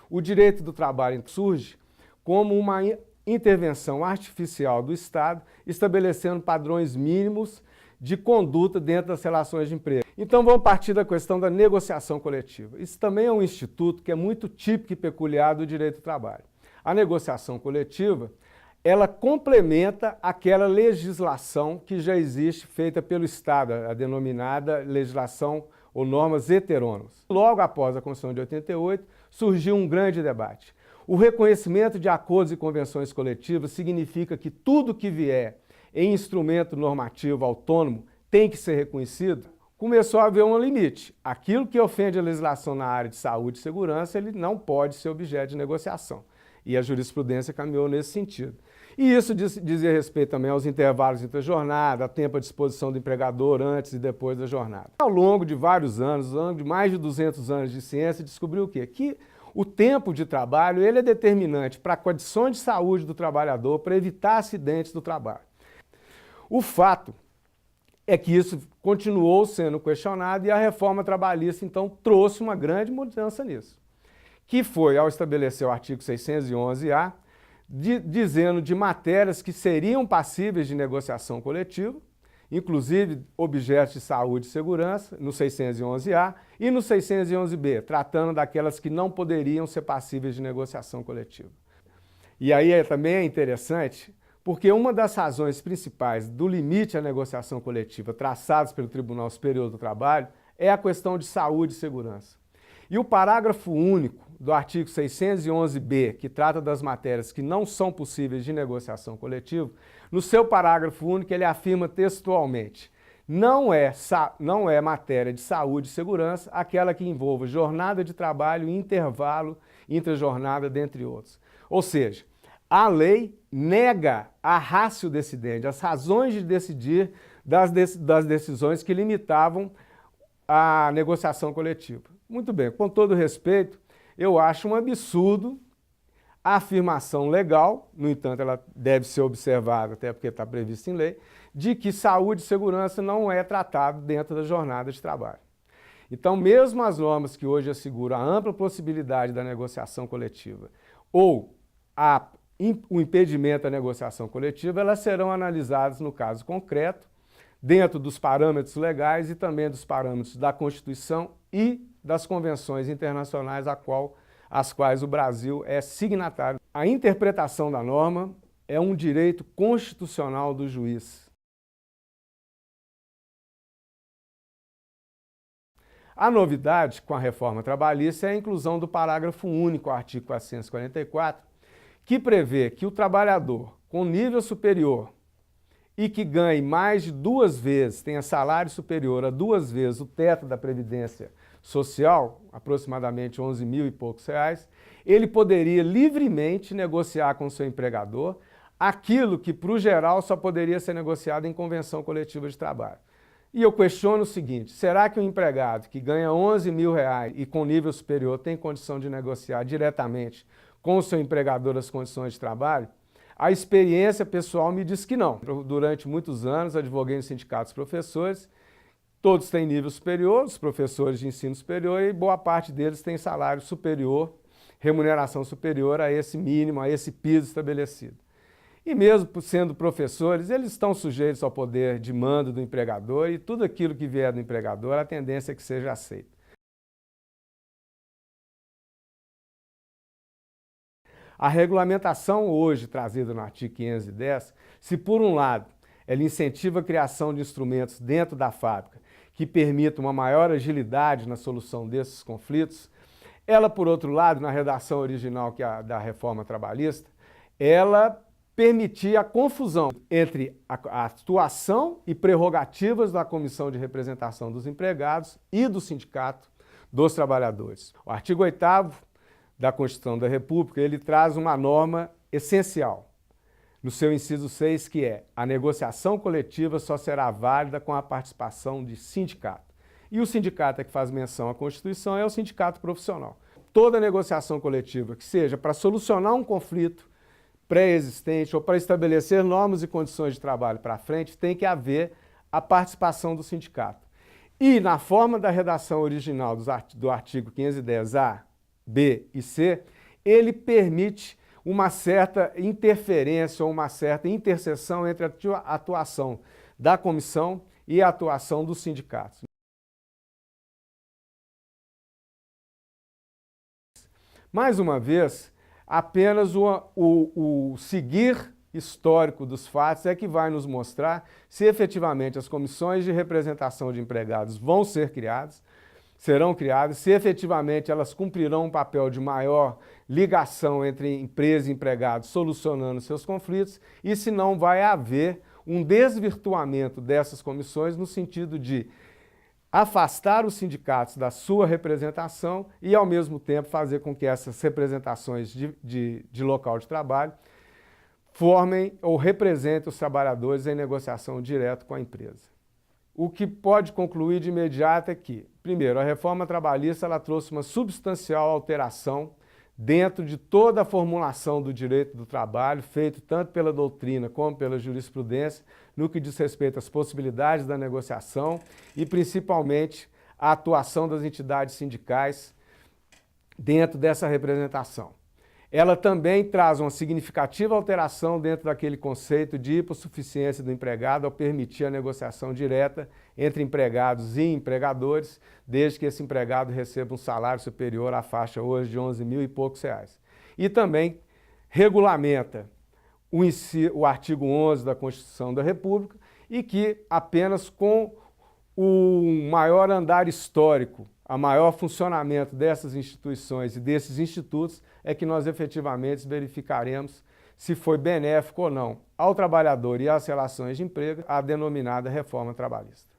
O direito do trabalho surge como uma intervenção artificial do Estado, estabelecendo padrões mínimos de conduta dentro das relações de emprego. Então vamos partir da questão da negociação coletiva. Isso também é um instituto que é muito típico e peculiar do direito do trabalho. A negociação coletiva, ela complementa aquela legislação que já existe feita pelo Estado, a denominada legislação ou normas heterônomas. Logo após a Constituição de 88, surgiu um grande debate. O reconhecimento de acordos e convenções coletivas significa que tudo que vier em instrumento normativo autônomo tem que ser reconhecido? Começou a haver um limite. Aquilo que ofende a legislação na área de saúde e segurança, ele não pode ser objeto de negociação. E a jurisprudência caminhou nesse sentido. E isso dizia respeito também aos intervalos entre a jornada, a tempo à disposição do empregador antes e depois da jornada. Ao longo de vários anos, de mais de 200 anos de ciência, descobriu o quê? Que o tempo de trabalho ele é determinante para a condição de saúde do trabalhador, para evitar acidentes do trabalho. O fato é que isso continuou sendo questionado e a reforma trabalhista, então, trouxe uma grande mudança nisso, que foi ao estabelecer o artigo 611-A, dizendo de matérias que seriam passíveis de negociação coletiva, inclusive objetos de saúde e segurança, no 611-A e no 611-B, tratando daquelas que não poderiam ser passíveis de negociação coletiva. E aí também é interessante, porque uma das razões principais do limite à negociação coletiva traçados pelo Tribunal Superior do Trabalho é a questão de saúde e segurança. E o parágrafo único do artigo 611-B, que trata das matérias que não são possíveis de negociação coletiva, no seu parágrafo único ele afirma textualmente: não é matéria de saúde e segurança aquela que envolva jornada de trabalho e intervalo intra-jornada, dentre outros. Ou seja, a lei nega a ratio decidendi, as razões de decidir das decisões que limitavam a negociação coletiva. Muito bem, com todo respeito, eu acho um absurdo a afirmação legal, no entanto ela deve ser observada, até porque está prevista em lei, de que saúde e segurança não é tratado dentro da jornada de trabalho. Então, mesmo as normas que hoje asseguram a ampla possibilidade da negociação coletiva ou o impedimento da negociação coletiva, elas serão analisadas no caso concreto, dentro dos parâmetros legais e também dos parâmetros da Constituição e das convenções internacionais às quais o Brasil é signatário. A interpretação da norma é um direito constitucional do juiz. A novidade com a reforma trabalhista é a inclusão do parágrafo único ao artigo 444, que prevê que o trabalhador com nível superior e que ganhe mais de 2 vezes, tenha salário superior a 2 vezes o teto da Previdência Social, aproximadamente 11 mil e poucos reais, ele poderia livremente negociar com o seu empregador aquilo que, para o geral, só poderia ser negociado em convenção coletiva de trabalho. E eu questiono o seguinte: será que um empregado que ganha 11 mil reais e com nível superior tem condição de negociar diretamente com o seu empregador as condições de trabalho? A experiência pessoal me diz que não. Durante muitos anos, advoguei nos sindicatos professores, todos têm nível superior, os professores de ensino superior, e boa parte deles tem salário superior, remuneração superior a esse mínimo, a esse piso estabelecido. E mesmo sendo professores, eles estão sujeitos ao poder de mando do empregador e tudo aquilo que vier do empregador, a tendência é que seja aceito. A regulamentação hoje trazida no artigo 510, se por um lado ela incentiva a criação de instrumentos dentro da fábrica que permitam uma maior agilidade na solução desses conflitos, ela, por outro lado, na redação original da reforma trabalhista, ela permitia a confusão entre a atuação e prerrogativas da Comissão de Representação dos Empregados e do Sindicato dos Trabalhadores. O artigo 8º da Constituição da República, ele traz uma norma essencial, no seu inciso 6, que é: a negociação coletiva só será válida com a participação de sindicato. E o sindicato que faz menção à Constituição é o sindicato profissional. Toda negociação coletiva que seja para solucionar um conflito pré-existente ou para estabelecer normas e condições de trabalho para frente, tem que haver a participação do sindicato. E na forma da redação original do artigo 510-A, B e C, ele permite uma certa interferência ou uma certa interseção entre a atuação da comissão e a atuação dos sindicatos. Mais uma vez, apenas o seguir histórico dos fatos é que vai nos mostrar se efetivamente as comissões de representação de empregados vão ser criadas, serão criadas, se efetivamente elas cumprirão um papel de maior ligação entre empresa e empregados, solucionando seus conflitos, e se não vai haver um desvirtuamento dessas comissões no sentido de afastar os sindicatos da sua representação e, ao mesmo tempo, fazer com que essas representações de local de trabalho formem ou representem os trabalhadores em negociação direta com a empresa. O que pode concluir de imediato é que, primeiro, a reforma trabalhista ela trouxe uma substancial alteração dentro de toda a formulação do direito do trabalho, feito tanto pela doutrina como pela jurisprudência, no que diz respeito às possibilidades da negociação e, principalmente, a atuação das entidades sindicais dentro dessa representação. Ela também traz uma significativa alteração dentro daquele conceito de hipossuficiência do empregado ao permitir a negociação direta entre empregados e empregadores, desde que esse empregado receba um salário superior à faixa hoje de 11 mil e poucos reais. E também regulamenta o artigo 11 da Constituição da República e que apenas com o maior andar histórico, a maior funcionamento dessas instituições e desses institutos é que nós efetivamente verificaremos se foi benéfico ou não ao trabalhador e às relações de emprego a denominada reforma trabalhista.